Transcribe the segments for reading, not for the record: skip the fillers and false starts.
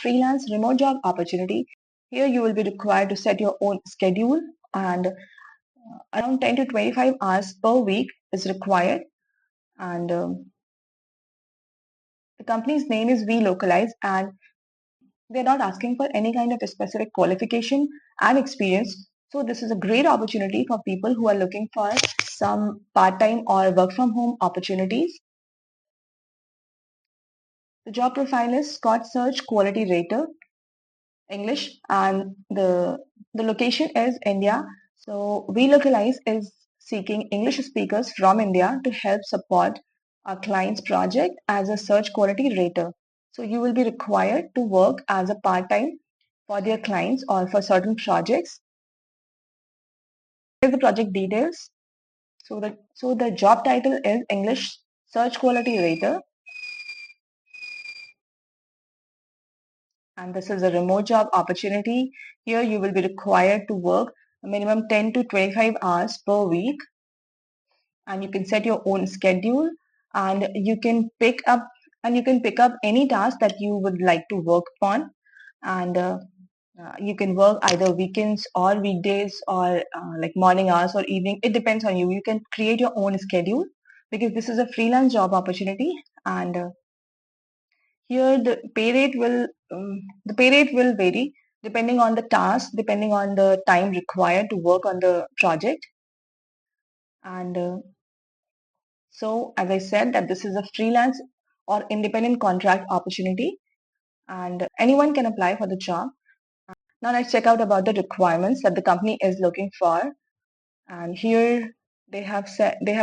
freelance remote job opportunity. Here you will be required to set your own schedule, and around 10 to 25 hours per week is required. And the company's name is Welocalize, and they're not asking for any kind of a specific qualification and experience. So this is a great opportunity for people who are looking for some part-time or work from home opportunities. The job profile is Scott Search Quality Rater, English, and the location is India. So Welocalize is seeking English speakers from India to help support our client's project as a search quality rater. So you will be required to work as a part-time for their clients or for certain projects. Here's the project details. So the job title is English Search Quality Rater, and this is a remote job opportunity. Here you will be required to work a minimum 10 to 25 hours per week, and you can set your own schedule, and you can pick up any task that you would like to work on, and you can work either weekends or weekdays or like morning hours or evening. It depends on you. You can create your own schedule because this is a freelance job opportunity, and here the pay rate will vary depending on the task, depending on the time required to work on the project. And so, as I said, that this is a freelance or independent contract opportunity, and anyone can apply for the job. Now let's check out about the requirements that the company is looking for. And here they have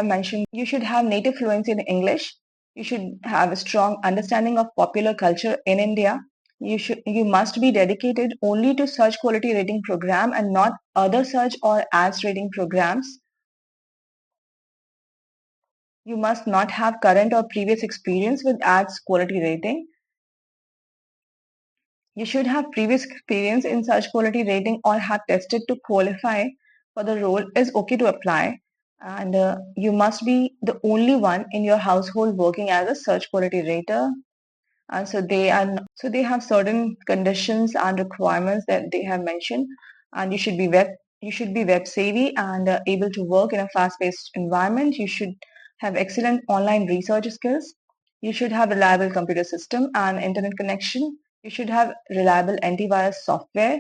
mentioned you should have native fluency in English. You should have a strong understanding of popular culture in India. You must be dedicated only to search quality rating program and not other search or ads rating programs. You must not have current or previous experience with ads quality rating. You should have previous experience in search quality rating or have tested to qualify for the role is okay to apply. And you must be the only one in your household working as a search quality rater. And so they have certain conditions and requirements that they have mentioned. And you should be web savvy and able to work in a fast-paced environment. You should have excellent online research skills. You should have reliable computer system and internet connection. You should have reliable antivirus software.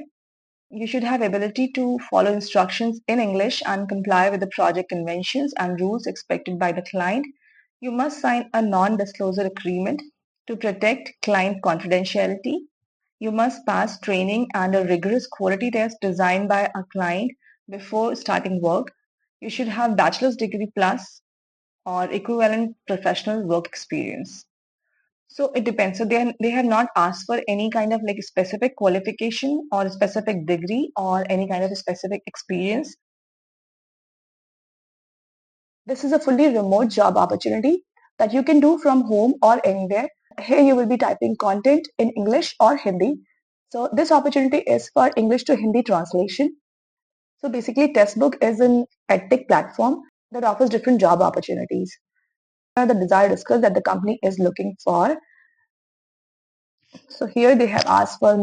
You should have ability to follow instructions in English and comply with the project conventions and rules expected by the client. You must sign a non-disclosure agreement to protect client confidentiality. You must pass training and a rigorous quality test designed by a client before starting work. You should have bachelor's degree plus or equivalent professional work experience. So it depends. So they have not asked for any kind of like specific qualification or a specific degree or any kind of a specific experience. This is a fully remote job opportunity that you can do from home or anywhere. Here you will be typing content in English or Hindi. So this opportunity is for English to Hindi translation. So basically Testbook is an edtech platform that offers different job opportunities. The desired skills that the company is looking for. So here they have asked for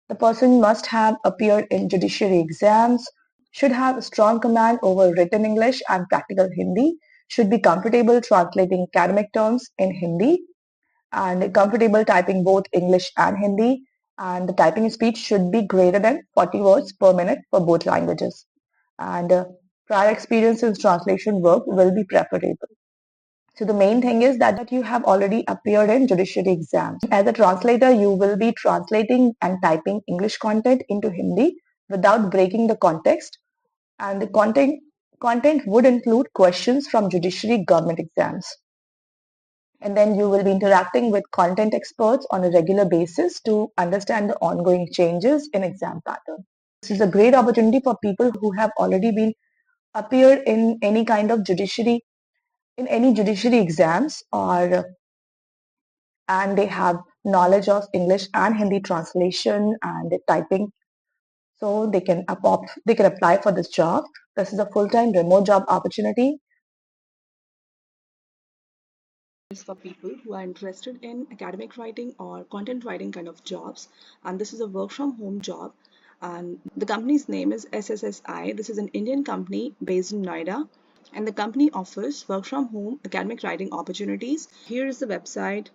the person must have appeared in judiciary exams, should have a strong command over written English and practical Hindi, should be comfortable translating academic terms in Hindi, and comfortable typing both English and Hindi, and the typing speed should be greater than 40 words per minute for both languages. And prior experience in translation work will be preferable. So the main thing is that you have already appeared in judiciary exams. As a translator, you will be translating and typing English content into Hindi without breaking the context. And the content would include questions from judiciary government exams. And then you will be interacting with content experts on a regular basis to understand the ongoing changes in exam pattern. This is a great opportunity for people who have already been appeared in any kind of judiciary exams or and they have knowledge of English and Hindi translation and typing, so they can apply for this job. This is a full-time remote job opportunity. for people who are interested in academic writing or content writing kind of jobs, and this is a work from home job, and the company's name is SSSI. This is an Indian company based in Noida, and the company offers work from home academic writing opportunities. Here is the website.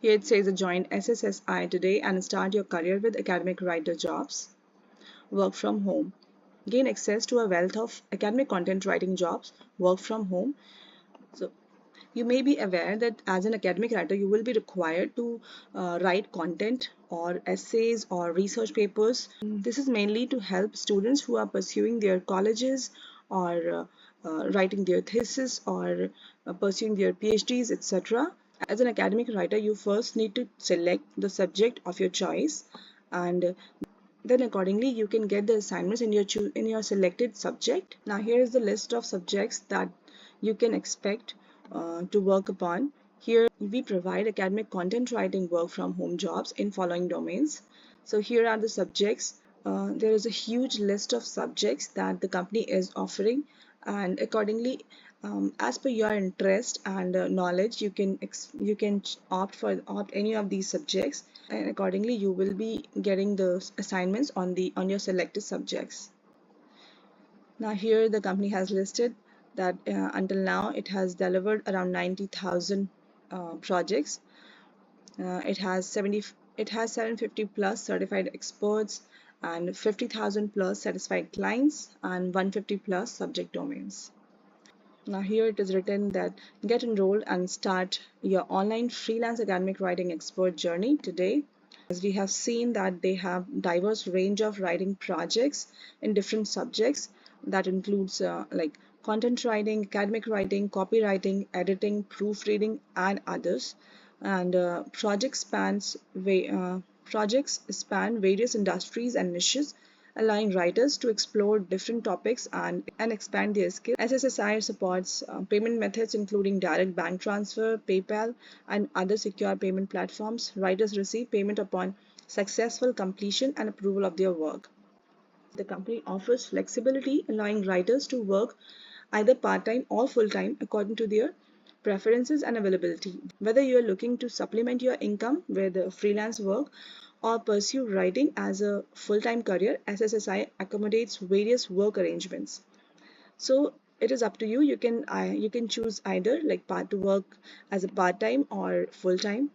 Here it says join SSSI today and start your career with academic writer jobs. Work from home. Gain access to a wealth of academic content writing jobs. Work from home. So you may be aware that as an academic writer, you will be required to write content or essays or research papers. This is mainly to help students who are pursuing their colleges or writing their thesis or pursuing their PhDs, etc. As an academic writer, you first need to select the subject of your choice, and then accordingly you can get the assignments in your selected subject. Now here is the list of subjects that you can expect to work upon. Here we provide academic content writing work from home jobs in following domains. So here are the subjects. There is a huge list of subjects that the company is offering, and accordingly as per your interest and knowledge, you can opt any of these subjects, and accordingly you will be getting the assignments on your selected subjects. Now here the company has listed that until now it has delivered around 90,000 projects. It has 750 plus certified experts and 50,000 plus satisfied clients and 150 plus subject domains. Now here it is written that get enrolled and start your online freelance academic writing expert journey today. As we have seen that they have diverse range of writing projects in different subjects that includes like content writing, academic writing, copywriting, editing, proofreading, and others. And projects span various industries and niches, allowing writers to explore different topics and expand their skills. SSSI supports payment methods including direct bank transfer, PayPal, and other secure payment platforms. Writers receive payment upon successful completion and approval of their work. The company offers flexibility, allowing writers to work either part-time or full-time according to their preferences and availability. Whether you are looking to supplement your income with freelance work or pursue writing as a full-time career, SSSI accommodates various work arrangements. So it is up to you. You can choose either like part to work as a part-time or full-time.